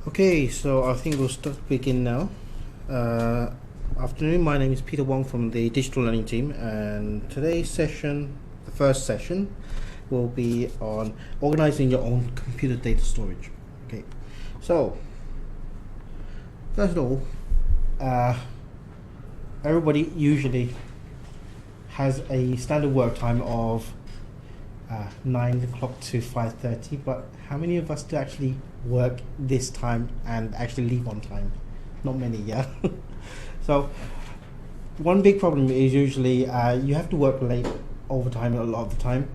Okay, so I think we'll begin now. Afternoon, my name is Peter Wong from the Digital Learning Team, and today's session, the first session, will be on organizing your own computer data storage. Okay, so first of all, everybody usually has a standard work time of 9 o'clock to 5:30, but how many of us do actually work this time and actually leave on time? Not many, yeah. So one big problem is usually you have to work late overtime a lot of the time,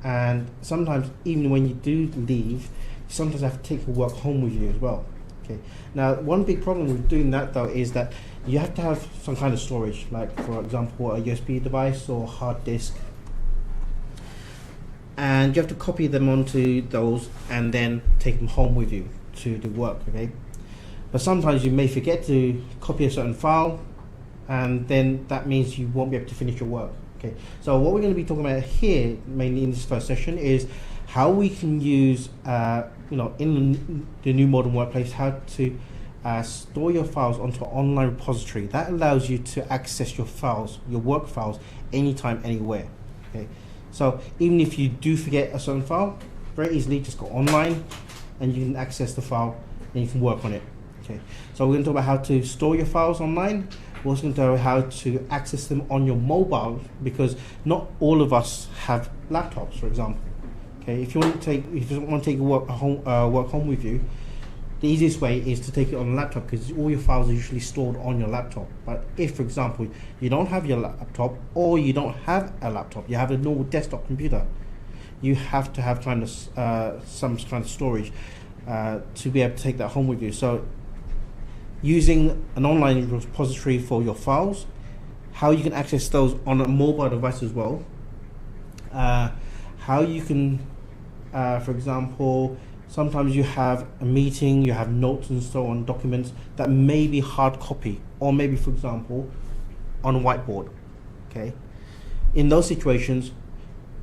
and sometimes even when you do leave, you sometimes have to take your work home with you as well. Okay. Now one big problem with doing that though is that you have to have some kind of storage, like for example a USB device or hard disk, and you have to copy them onto those and then take them home with you to do work. Okay, but sometimes you may forget to copy a certain file, and then that means you won't be able to finish your work. Okay, so what we're going to be talking about here mainly in this first session is how we can use in the new modern workplace, how to store your files onto an online repository that allows you to access your files, your work files, anytime, anywhere. Okay, so even if you do forget a certain file, very easily just go online and you can access the file and you can work on it. Okay, so we're going to talk about how to store your files online. We're also going to talk about how to access them on your mobile, because not all of us have laptops, for example. Okay, if you want to take work home with you, the easiest way is to take it on a laptop, because all your files are usually stored on your laptop. But if, for example, you don't have your laptop, or you don't have a laptop, you have a normal desktop computer, you have to have kind of some kind of storage to be able to take that home with you. So using an online repository for your files, how you can access those on a mobile device as well, how you can, for example, sometimes you have a meeting, you have notes and so on, documents that may be hard copy, or maybe, for example, on a whiteboard. Okay, in those situations,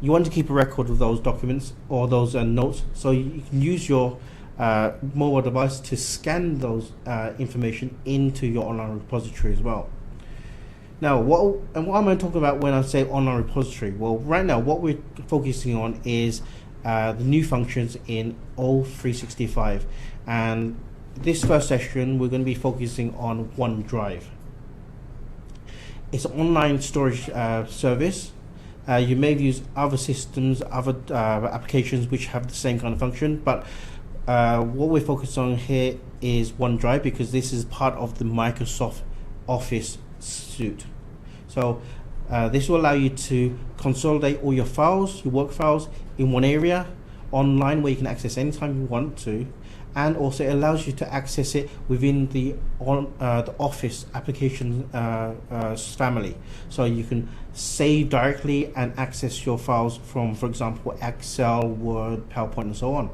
you want to keep a record of those documents or those notes, so you can use your mobile device to scan those information into your online repository as well. Now, what am I talking about when I say online repository? Well, right now, what we're focusing on is the new functions in O365, and this first session we're going to be focusing on OneDrive. It's an online storage service. You may use other systems, other applications which have the same kind of function, but what we're focused on here is OneDrive, because this is part of the Microsoft Office suite. So this will allow you to consolidate all your files, your work files, in one area online where you can access anytime you want to, and also it allows you to access it within the Office application family. So you can save directly and access your files from, for example, Excel, Word, PowerPoint, and so on.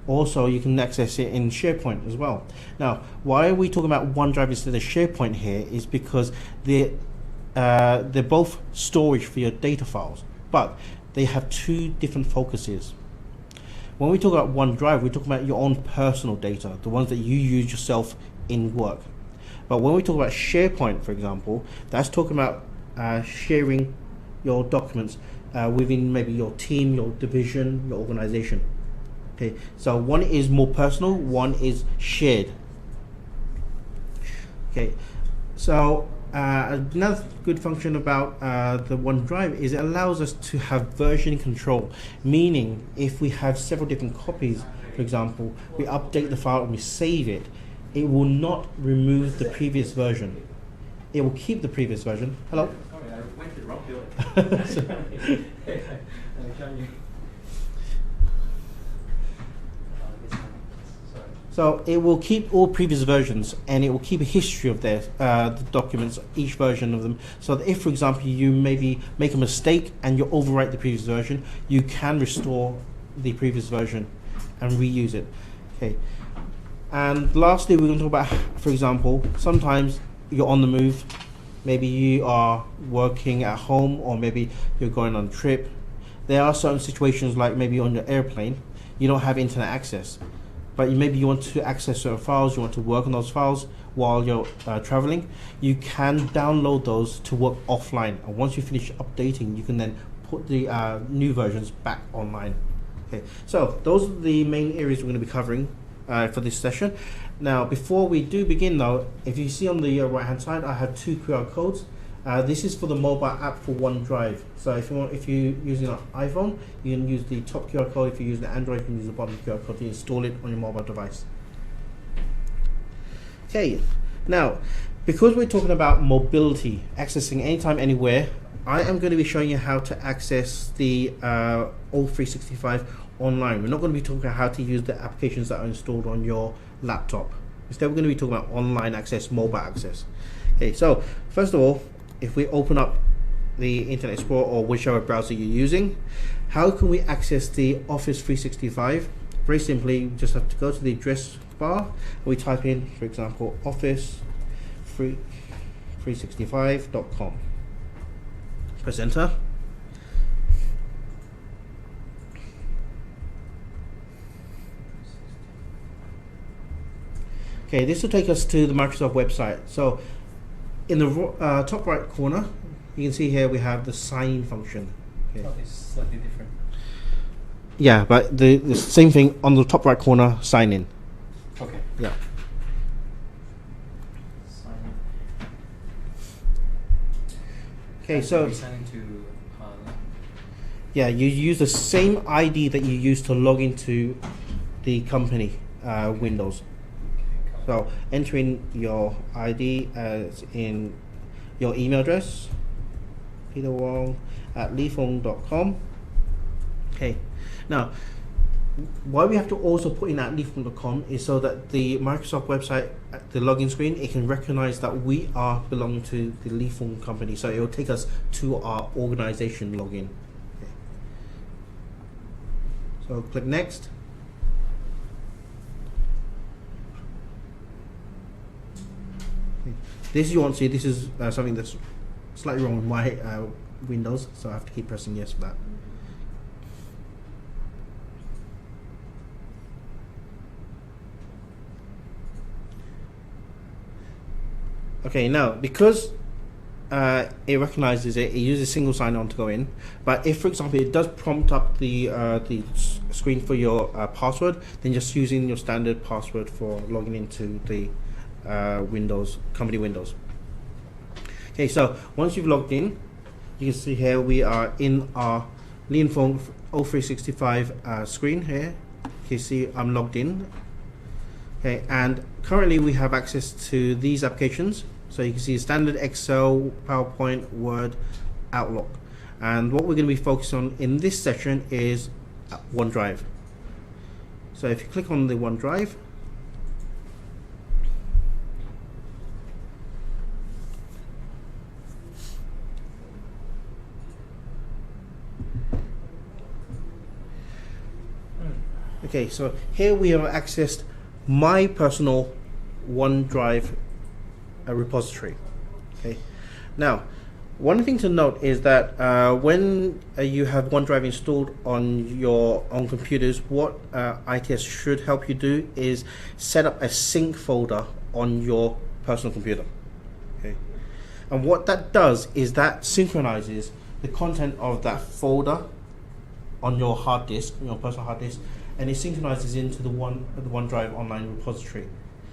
Also, you can access it in SharePoint as well. Now, why are we talking about OneDrive instead of SharePoint here is because they're both storage for your data files, but they have two different focuses. When we talk about OneDrive, we're talking about your own personal data, the ones that you use yourself in work. But when we talk about SharePoint, for example, that's talking about sharing your documents within maybe your team, your division, your organization. Okay, so one is more personal, one is shared. Okay, so another good function about the OneDrive is it allows us to have version control, meaning if we have several different copies, for example, we update the file and we save it, it will not remove the previous version. It will keep the previous version. Hello? Sorry, I went to the wrong building. So it will keep all previous versions, and it will keep a history of their the documents, each version of them, so that if, for example, you maybe make a mistake and you overwrite the previous version, you can restore the previous version and reuse it. Okay. And lastly, we're going to talk about, for example, sometimes you're on the move, maybe you are working at home, or maybe you're going on a trip. There are certain situations, like maybe on your airplane, you don't have internet access. but maybe you want to access certain files, you want to work on those files while you're traveling, you can download those to work offline. And once you finish updating, you can then put the new versions back online. Okay, so those are the main areas we're going to be covering for this session. Now, before we do begin though, if you see on the right hand side, I have 2 QR codes. This is for the mobile app for OneDrive. So if you're using an iPhone, you can use the top QR code. If you're using Android, you can use the bottom QR code to install it on your mobile device. Okay, now, because we're talking about mobility, accessing anytime, anywhere, I am going to be showing you how to access the O365 online. We're not going to be talking about how to use the applications that are installed on your laptop. Instead, we're going to be talking about online access, mobile access. Okay, so first of all, if we open up the Internet Explorer or whichever browser you're using, how can we access the Office 365? Very simply, we just have to go to the address bar and we type in, for example, office365.com. Press enter. Okay, this will take us to the Microsoft website. So in the top right corner, you can see here we have the sign in function. Okay. Oh, it's slightly different. Yeah, but the same thing on the top right corner, sign in. Okay. Yeah. Sign in. Okay, And so we sign into yeah, you use the same ID that you use to log into the company Windows. So enter in your ID as in your email address, peterwong@leafhome.com. Okay, now why we have to also put in at leafhome.com is so that the Microsoft website, the login screen, it can recognize that we are belonging to the Leafhome company. So it will take us to our organization login. Okay. So click next. This you won't see. This is something that's slightly wrong with my Windows, so I have to keep pressing yes for that. Okay, now because it recognizes it uses single sign-on to go in. But if, for example, it does prompt up the screen for your password, then just using your standard password for logging into the Windows, company Windows. Okay, so once you've logged in, you can see here we are in our Leafhome O365 screen here. You can see I'm logged in. Okay, and currently we have access to these applications. So you can see standard Excel, PowerPoint, Word, Outlook. And what we're going to be focused on in this section is OneDrive. So if you click on the OneDrive, okay, so here we have accessed my personal OneDrive repository. Okay, now one thing to note is that when you have OneDrive installed on your own computers, what ITS should help you do is set up a sync folder on your personal computer. Okay, and what that does is that synchronizes the content of that folder on your hard disk, your personal hard disk, and it synchronizes into the OneDrive online repository.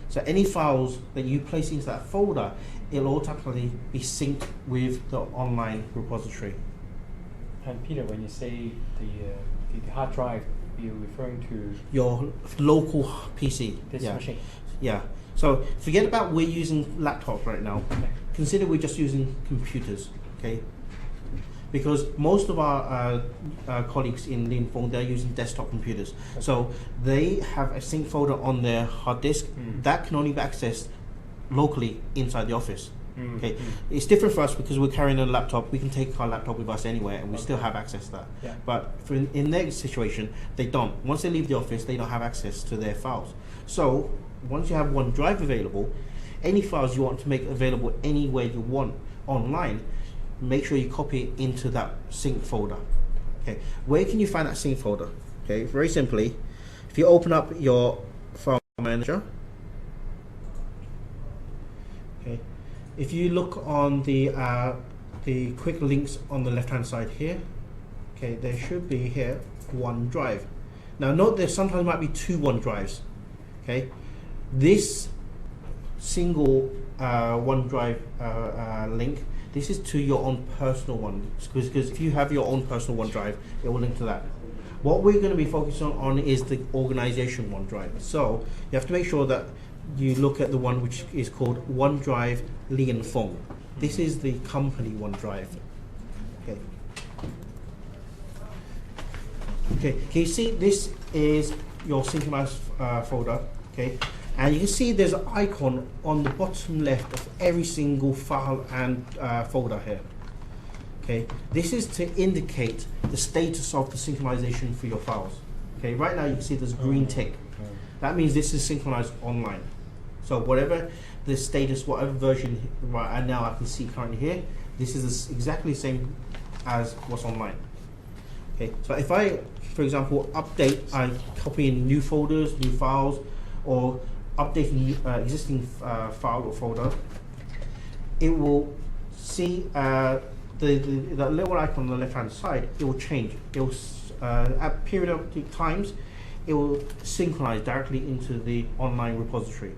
So any files that you place into that folder, it'll automatically be synced with the online repository. And Peter, when you say the hard drive, you're referring to your local PC. this Yeah. machine. Yeah. So forget about we're using laptops right now. Okay. Consider we're just using computers. Okay. Because most of our colleagues in Leafhome, they're using desktop computers. Okay. So they have a sync folder on their hard disk that can only be accessed locally inside the office. Okay, it's different for us because we're carrying a laptop. We can take our laptop with us anywhere, and we still have access to that. Yeah. But in their situation, they don't. Once they leave the office, they don't have access to their files. So once you have OneDrive available, any files you want to make available anywhere you want online, make sure you copy it into that sync folder. Okay, where can you find that sync folder? Okay, very simply, if you open up your manager. Okay, if you look on the quick links on the left hand side here, okay, there should be here OneDrive. Now note there sometimes might be two OneDrives. Okay, this single OneDrive link, this is to your own personal one, because if you have your own personal OneDrive, it will link to that. What we're going to be focusing on is the organization OneDrive. So you have to make sure that you look at the one which is called OneDrive Li and Feng. This is the company OneDrive. Okay. Okay. Can you see this is your synchronized folder? Okay. And you can see there's an icon on the bottom left of every single file and folder here. Okay, this is to indicate the status of the synchronization for your files. Okay, right now you can see there's a green tick. That means this is synchronized online. So whatever the status, whatever version right now I can see currently here, this is exactly the same as what's online. Okay, so if I, for example, update, I copy in new folders, new files, or updating existing file or folder, it will see the little icon on the left hand side. It will change. It will at periodic times it will synchronize directly into the online repository,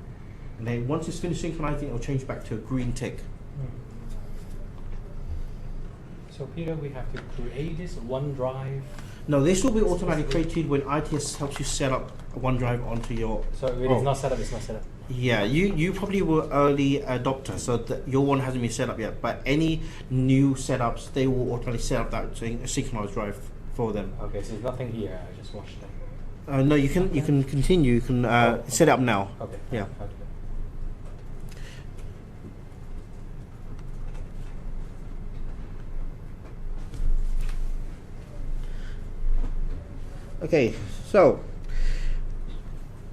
and then once it's finished synchronizing, it will change back to a green tick. So Peter, we have to create this OneDrive. No, this will be automatically created when ITS helps you set up OneDrive onto your. So if it's not set up, it's not set up. Yeah, you probably were early adopter, so your one hasn't been set up yet. But any new setups, they will automatically set up that synchronized drive for them. Okay, so there's nothing here. I just watched it. No, you can continue. You can set it up now. Okay. Yeah. Okay. Okay, so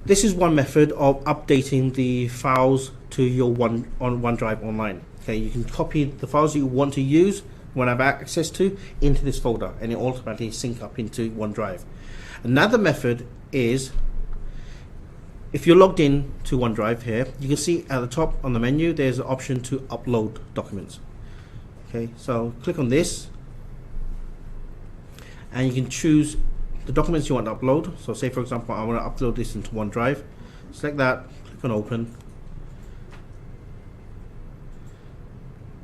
this is one method of updating the files to your OneDrive online. Okay, you can copy the files you want to use, want to have access to, into this folder, and it automatically sync up into OneDrive. Another method is, if you're logged in to OneDrive here, you can see at the top on the menu there's an option to upload documents. Okay, so click on this, and you can choose the documents you want to upload. So say for example I want to upload this into OneDrive. Select that, click on open,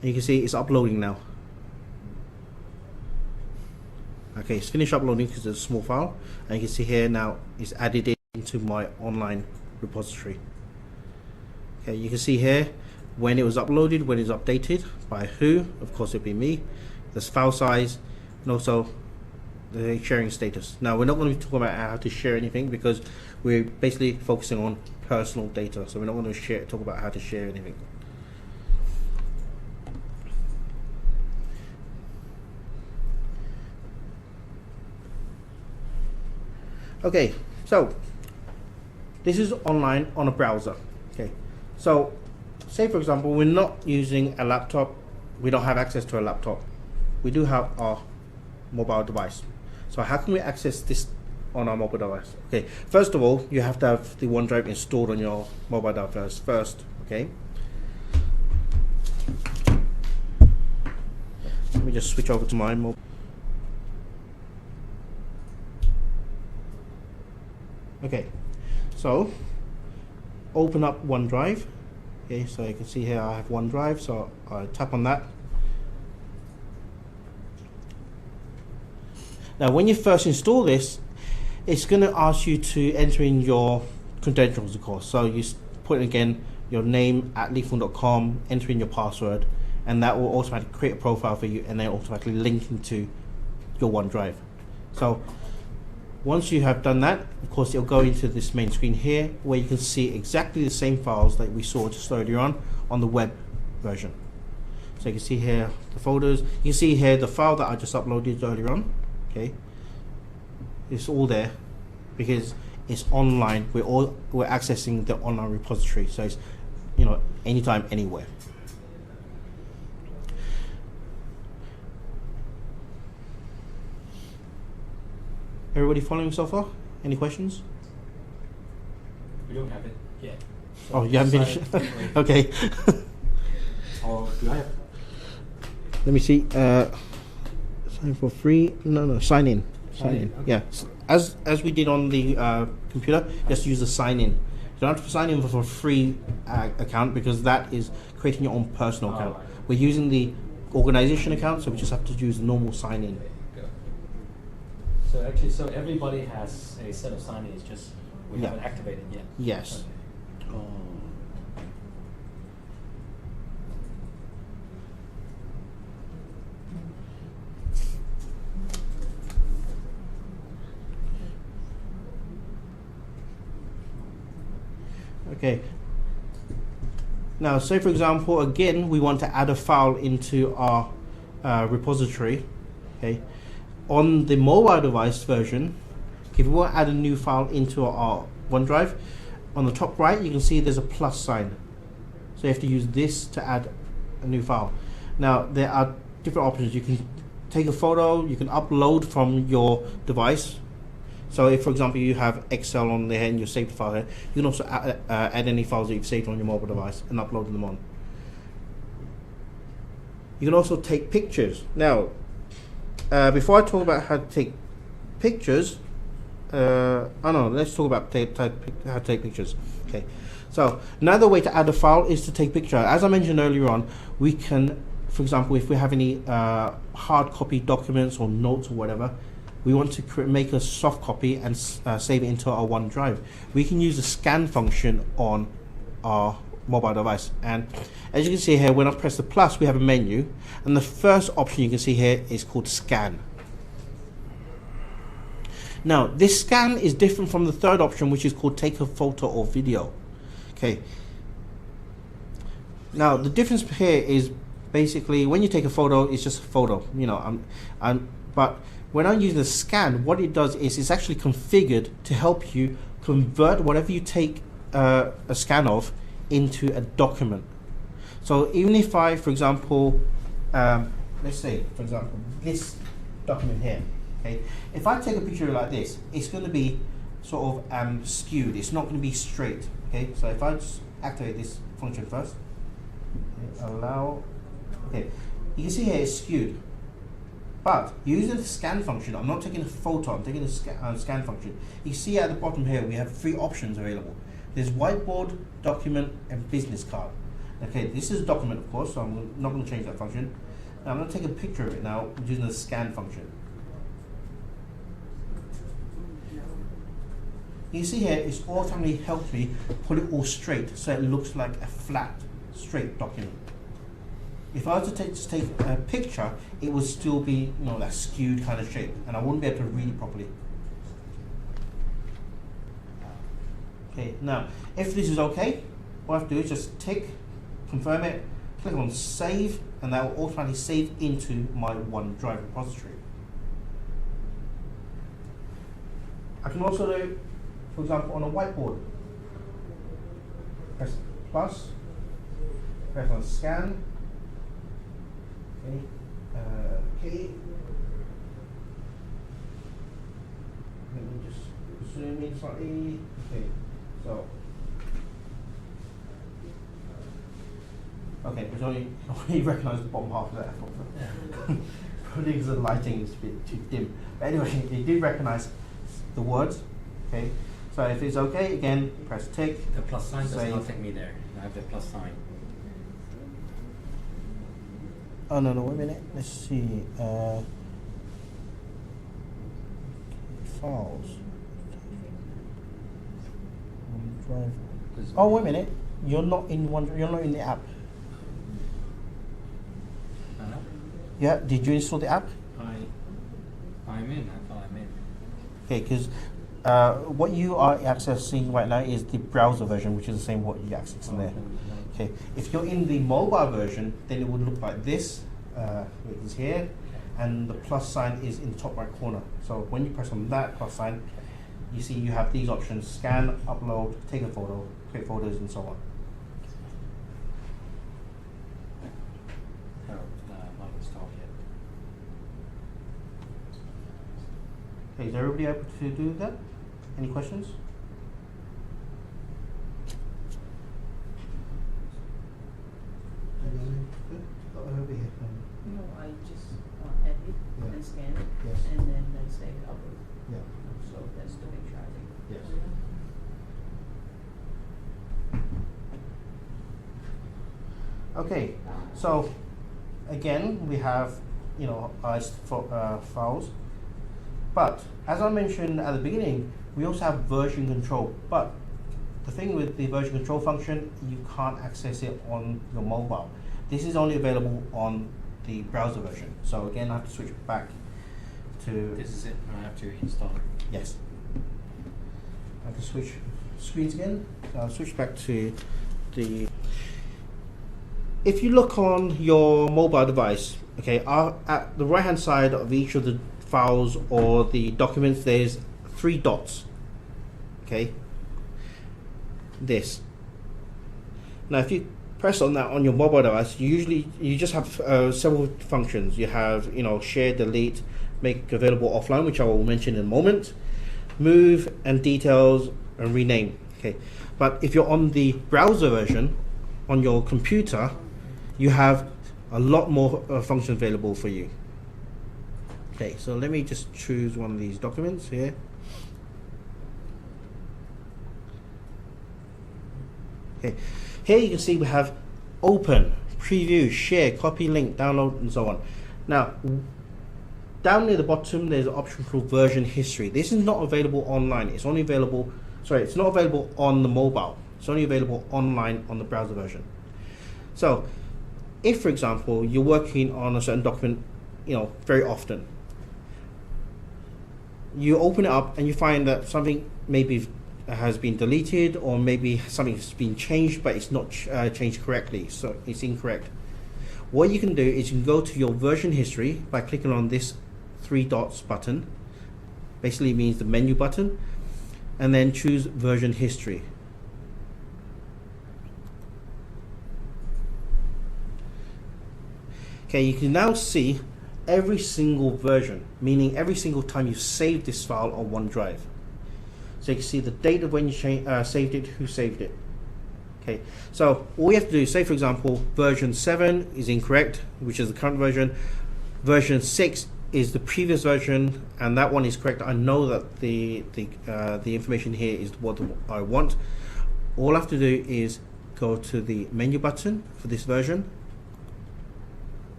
and you can see it's uploading now. Okay, it's finished uploading because it's a small file, and you can see here now it's added into my online repository. Okay, you can see here when it was uploaded, when it's updated, by who, of course it'll be me, there's file size, and also the sharing status. Now we're not going to be talking about how to share anything because we're basically focusing on personal data, so we're not going to talk about how to share anything. Okay, so this is online on a browser. Okay, so say for example we're not using a laptop, we don't have access to a laptop, we do have our mobile device. So how can we access this on our mobile device? Okay, first of all, you have to have the OneDrive installed on your mobile device first. Okay, let me just switch over to my mobile. Okay, so open up OneDrive. Okay, so you can see here I have OneDrive, so I tap on that. Now when you first install this, it's going to ask you to enter in your credentials, of course. So you put in again your name at lifeng.com, enter in your password, and that will automatically create a profile for you and then automatically link into your OneDrive. So once you have done that, of course it'll go into this main screen here where you can see exactly the same files that we saw just earlier on the web version. So you can see here the folders, you can see here the file that I just uploaded earlier on. Okay, it's all there because it's online. We're accessing the online repository, so it's anytime, anywhere. Everybody following so far? Any questions? We don't have it yet. So Oh, you haven't sign finished? it later. Okay. Or do I have? Let me see. Sign for free. No, sign in. Sign in. Okay. Yeah. As we did on the computer, just use the sign in. You don't have to sign in for a free account because that is creating your own personal Oh, account. right. We're using the organization account, so we just have to use the normal sign in. So actually, so everybody has a set of sign-ins, just we Yeah. haven't activated yet. Yes. Okay. Okay. Now, say for example, again, we want to add a file into our repository. Okay. On the mobile device version, if we want to add a new file into our OneDrive, on the top right, you can see there's a plus sign. So you have to use this to add a new file. Now, there are different options. You can take a photo, you can upload from your device. So if, for example, you have Excel on there and you saved a file here, you can also add any files that you've saved on your mobile device and upload them on. You can also take pictures. Now, before I talk about how to take pictures, let's talk about how to take pictures. Okay. So another way to add a file is to take picture. As I mentioned earlier on, we can, for example, if we have any hard copy documents or notes or whatever, we want to make a soft copy and save it into our OneDrive. We can use the scan function on our mobile device. And as you can see here, when I press the plus, we have a menu. And the first option you can see here is called scan. Now, this scan is different from the third option, which is called take a photo or video. Okay. Now, the difference here is basically when you take a photo, it's just a photo. You know, but when I'm using the scan, what it does is it's actually configured to help you convert whatever you take a scan of into a document. So even if I, for example, let's say, for example, this document here, okay, if I take a picture like this, it's going to be sort of skewed. It's not going to be straight. Okay, so if I just activate this function first, allow, okay, you can see here it's skewed. But using the scan function, I'm not taking a photo, I'm taking the scan function. You see at the bottom here, we have 3 options available. There's whiteboard, document, and business card. Okay, this is a document, of course, so I'm not going to change that function. Now I'm going to take a picture of it now using the scan function. You see here, it's automatically helped me put it all straight, so it looks like a flat, straight document. If I was to take a picture, it would still be, you know, that skewed kind of shape, and I wouldn't be able to read it properly. Okay, now, if this is okay, what I have to do is just tick, confirm it, click on save, and that will automatically save into my OneDrive repository. I can also do, for example, on a whiteboard. Press plus, press on scan. Okay. Okay. Let me just zoom in slightly. Okay. So. Okay, it's only recognise the bottom half of that. Probably because the lighting is a bit too dim. But anyway, it did recognise the words. Okay. So if it's okay, again, press tick. The plus sign does save. not take me there. I have the plus sign. Oh no, wait a minute. Let's see. Files. OneDrive. Oh, wait a minute. You're not in OneDrive. You're not in the app. Yeah. Did you install the app? I'm in. I thought I'm in. Okay, because what you are accessing right now is the browser version, which is the same what you access in there. Okay, if you're in the mobile version, then it would look like this. It is here, and the plus sign is in the top right corner. So when you press on that plus sign, you see you have these options: scan, upload, take a photo, create photos, and so on. Not installed yet. Okay, is everybody able to do that? Any questions? I just edit Yeah. and scan, Yes. and then let's say upload. Yeah. So that's the picture I think. Yes. Okay, so again we have files, but as I mentioned at the beginning, we also have version control. But the thing with the version control function, you can't access it on your mobile. This is only available on the browser version. So again, I have to switch back to This is it. I have to install it. yes. I have to switch screens again. So I'll switch back to the. If you look on your mobile device, okay, at the right hand side of each of the files or the documents, there's 3 dots. Okay. This. Now, if you press on that on your mobile device, you just have several functions. You have share, delete, make available offline, which I will mention in a moment, move and details and rename. Okay, but if you're on the browser version on your computer, you have a lot more functions available for you. Okay, so let me just choose one of these documents here. Okay, here you can see we have open, preview, share, copy link, download, and so on. Now, down near the bottom, there's an option called version history. This is not available online. It's only available, it's not available on the mobile. It's only available online on the browser version. So, if, for example, you're working on a certain document, very often, you open it up and you find that something maybe has been deleted, or maybe something has been changed, but it's not changed correctly, so it's incorrect. What you can do is you can go to your version history by clicking on this 3 dots button. Basically means the menu button, and then choose version history. Okay, you can now see every single version, meaning every single time you save this file on OneDrive. So you can see the date of when you saved it, who saved it. Okay, so all you have to do is say, for example, version 7 is incorrect, which is the current version. Version 6 is the previous version, and that one is correct. I know that the information here is what I want. All I have to do is go to the menu button for this version.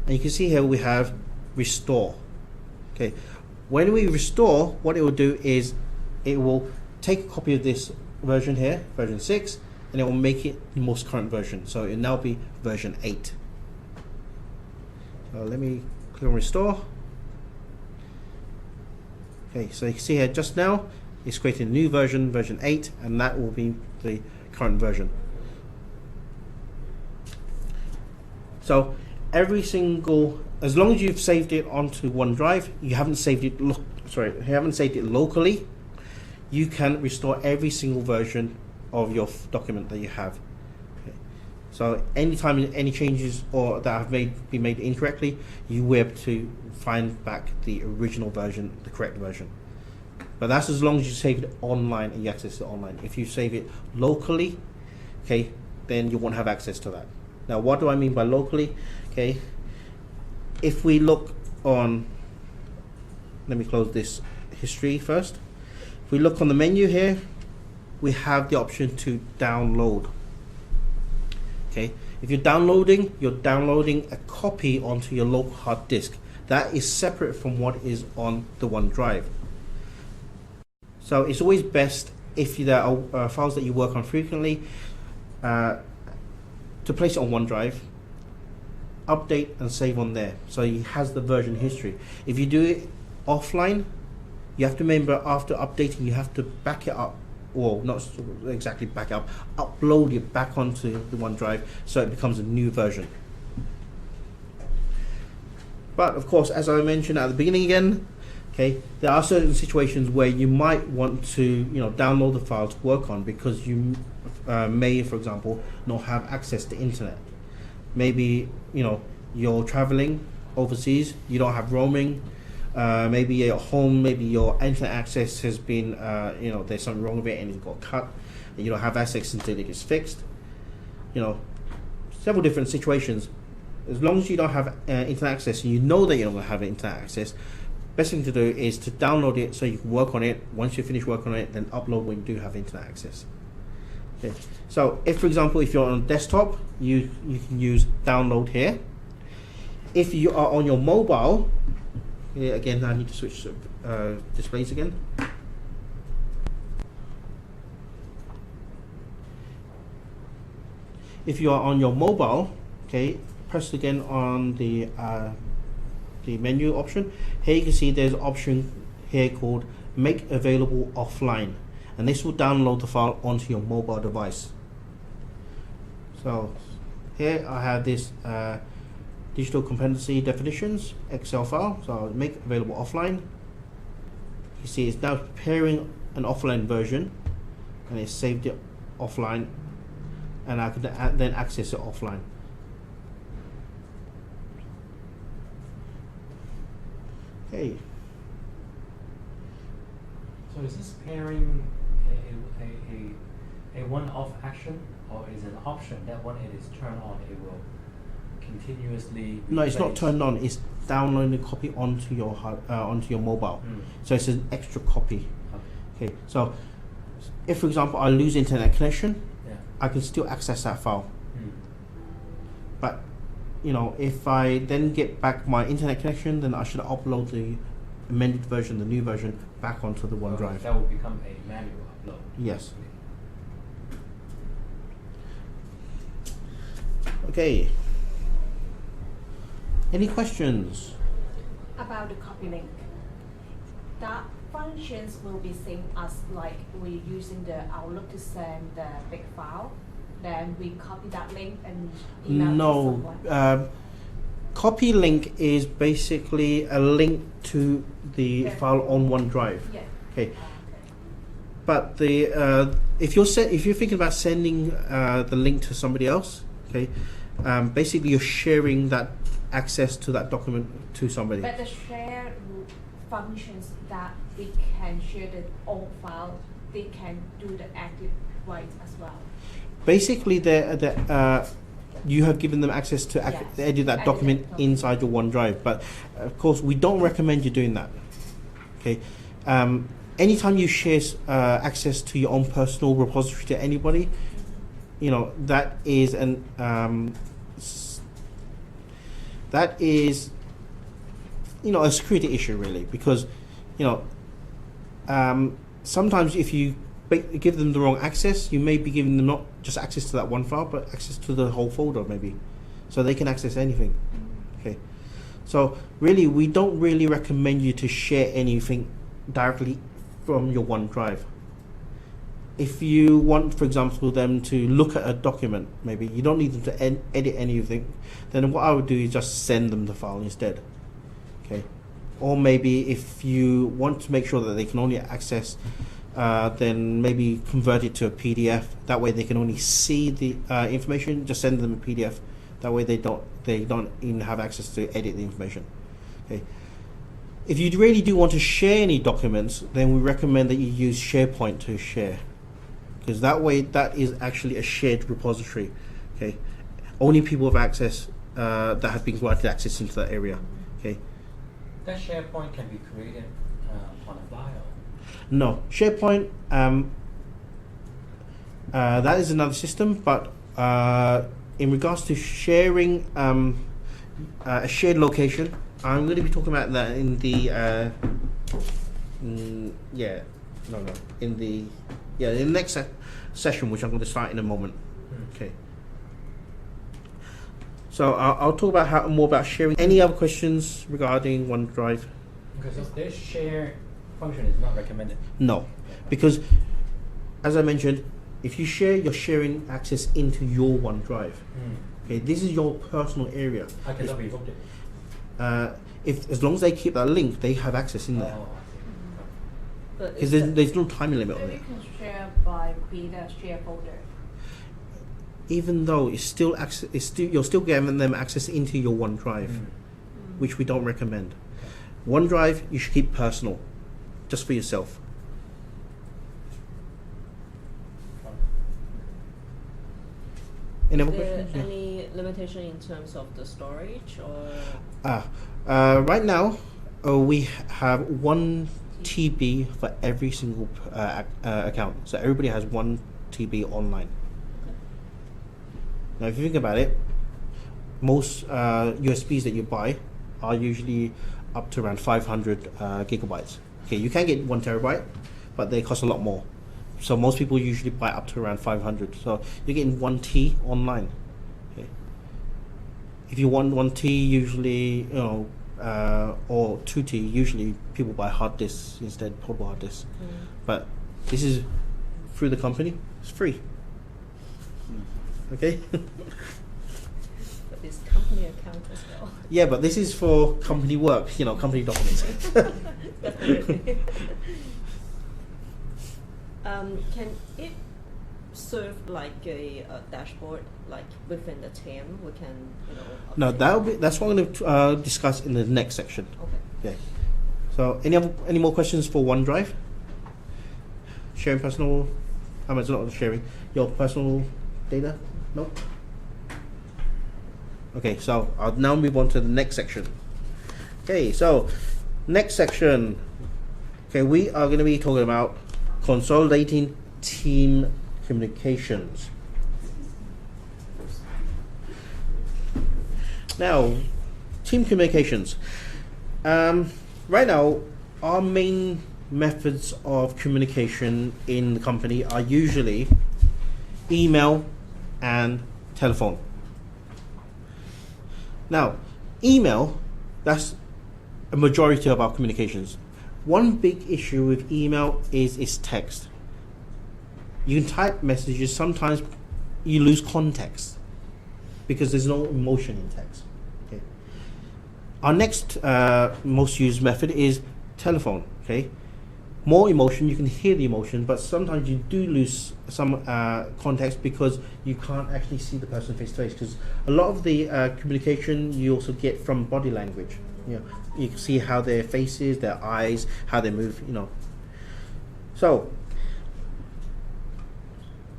And you can see here we have restore. Okay, when we restore, what it will do is it will take a copy of this version here, version 6, and it will make it the most current version. So it will now be version 8. So let me click on restore. Okay, so you can see here just now it's created a new version, version 8, and that will be the current version. So every single, as long as you've saved it onto OneDrive, you haven't saved it locally, you can restore every single version of your document that you have. Okay. So anytime any changes or that have been made incorrectly, you will be able to find back the original version, the correct version. But that's as long as you save it online and you access it online. If you save it locally, okay, then you won't have access to that. Now, what do I mean by locally? Okay, if we look on, let me close this history first. If we look on the menu here, we have the option to download. Okay, if you're downloading a copy onto your local hard disk. That is separate from what is on the OneDrive. So it's always best, if there are files that you work on frequently, to place it on OneDrive, update and save on there, so it has the version history. If you do it offline, you have to remember, after updating, you have to back it up, or not exactly back up, upload it back onto the OneDrive so it becomes a new version. But of course, as I mentioned at the beginning again, okay, there are certain situations where you might want to download the file to work on, because you may, for example, not have access to internet. Maybe you're traveling overseas, you don't have roaming, maybe you're at home, maybe your internet access has been there's something wrong with it and it got cut, and you don't have access until it gets fixed. you know, several different situations. As long as you don't have internet access, and you know that you don't have internet access, best thing to do is to download it so you can work on it. Once you finish working on it, then upload when you do have internet access. Okay. So if, for example, if you're on a desktop, you can use download here. If you are on your mobile, again, I need to switch displays again. If you are on your mobile, okay, press again on the menu option. Here you can see there's an option here called Make Available Offline, and this will download the file onto your mobile device. So here I have this digital competency definitions Excel file, so I'll make available offline. You see it's now preparing an offline version, and it's saved it offline, and I can then access it offline. Okay. So is this pairing a one-off action, or is an option that when it is turned on, it will continuously? No, it's not replace? turned on. It's downloading the copy onto your onto your mobile. So it's an extra copy. Okay. So if, for example, I lose internet connection, Yeah. I can still access that file. But you know, if I then get back my internet connection, then I should upload the amended version, the new version, back onto the OneDrive. That will become a manual upload. Yes. Okay. Any questions? About the copy link, that functions will be same as like we're using the Outlook to send the big file. Then we copy that link and email to No. someone. Copy link is basically a link to the file on OneDrive. Yeah. Okay. But the if you're thinking about sending the link to somebody else, okay, basically you're sharing that access to that document to somebody. But the share functions that we can share the old file, they can do the active write as well. Basically, you have given them access to Yes. edit that Edit document that document. inside your OneDrive. But of course, we don't recommend you doing that. Okay. Anytime you share access to your own personal repository to anybody, you know that is a security issue, really, because you know sometimes if you give them the wrong access, you may be giving them not just access to that one file, but access to the whole folder, maybe, so they can access anything. Okay, so really, we don't really recommend you to share anything directly from your OneDrive. If you want, for example, them to look at a document, maybe you don't need them to edit anything, then what I would do is just send them the file instead. Okay, or maybe if you want to make sure that they can only access, then maybe convert it to a PDF. That way they can only see the information. Just send them a PDF. That way they don't even have access to edit the information. Okay. If you really do want to share any documents, then we recommend that you use SharePoint to share, because that way that is actually a shared repository. Okay, only people have access that have been granted access into that area. Okay. That SharePoint can be created on a file. No, SharePoint. That is another system, but in regards to sharing a shared location, I'm going to be talking about that in the in the next session, which I'm going to start in a moment. Okay. So I'll talk about more about sharing. Any other questions regarding OneDrive? Because this share function is not recommended. No, because as I mentioned, if you share, you're sharing access into your OneDrive. Okay, this is your personal area. I cannot revoke it. If as long as they keep that link, they have access in there. Oh, But Because is there's no time limit on Maybe it. you can share by create a share folder. Even though it's still you're still giving them access into your OneDrive, which we don't recommend. OneDrive you should keep personal, just for yourself. Any Is other there questions? Yeah. any limitation in terms of the storage or? Right now, we have 1 TB for every single account. So everybody has 1 TB online. Now, if you think about it, most USBs that you buy are usually up to around 500 gigabytes. Okay, you can get 1 terabyte, but they cost a lot more. So most people usually buy up to around 500. So you're getting 1 T online. Okay. If you want 1 T, usually or 2 T, usually people buy hard disks instead, portable hard disks. But this is through the company. It's free. Okay. But it's company account as well. Yeah, but this is for company work. Company documents. Definitely. Can it serve like a dashboard, like within the team? We can, No, update? that's what I'm going to discuss in the next section. Okay. Okay. So, any more questions for OneDrive? Sharing personal, it's not sharing your personal data. Nope. Okay, so I'll now move on to the next section. Okay, so next section. Okay, we are going to be talking about consolidating team communications. Now, team communications. Right now, our main methods of communication in the company are usually email and telephone. Now, email, that's a majority of our communications. One big issue with email is its text. You can type messages, sometimes you lose context because there's no emotion in text. Okay. Our next most used method is telephone. Okay. More emotion, you can hear the emotion, but sometimes you do lose some context because you can't actually see the person face to face. Because a lot of the communication you also get from body language. You can see how their faces, their eyes, how they move. So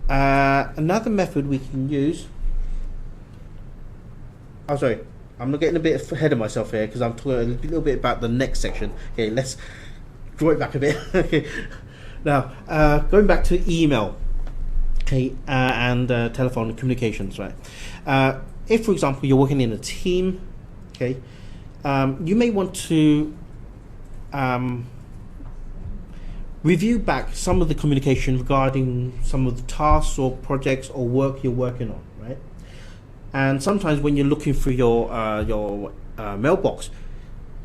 another method we can use. Oh, sorry, I'm not getting a bit ahead of myself here because I'm talking a little bit about the next section. Okay, let's draw it back a bit. Okay. Now, going back to email, okay, and telephone communications, right? If, for example, you're working in a team, okay, you may want to review back some of the communication regarding some of the tasks or projects or work you're working on, right? And sometimes when you're looking through your mailbox,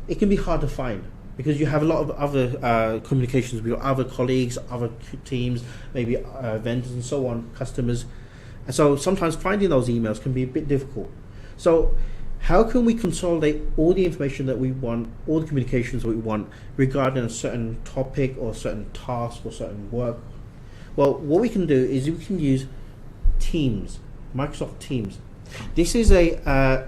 it can be hard to find because you have a lot of other communications with your other colleagues, other teams, maybe vendors and so on, customers. And so sometimes finding those emails can be a bit difficult. So how can we consolidate all the information that we want, all the communications that we want regarding a certain topic or certain task or certain work? Well, what we can do is we can use Teams, Microsoft Teams. This is a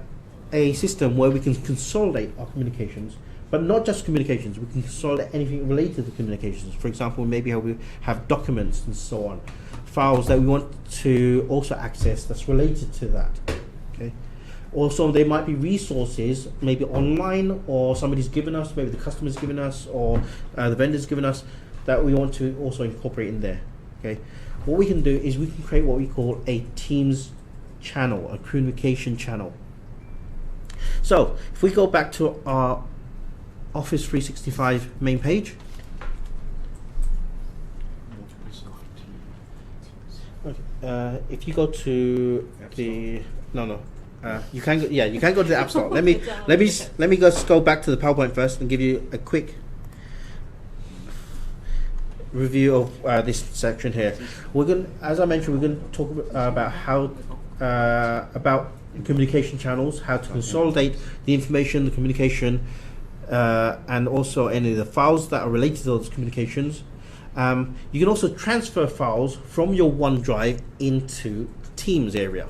system where we can consolidate our communications, but not just communications. We can consolidate anything related to communications. For example, maybe we have documents and so on, files that we want to also access that's related to that. Okay. Also, there might be resources, maybe online, or somebody's given us, maybe the customer's given us, or the vendor's given us, that we want to also incorporate in there. Okay. What we can do is we can create what we call a Teams channel, a communication channel. So, if we go back to our Office 365 main page. Okay. If you go to the you can go, you can go to the App Store. let me just go back to the PowerPoint first and give you a quick review of this section here. We're going, as I mentioned, we're going to talk about how about communication channels, how to consolidate the information, the communication, and also any of the files that are related to those communications. You can also transfer files from your OneDrive into the Teams area.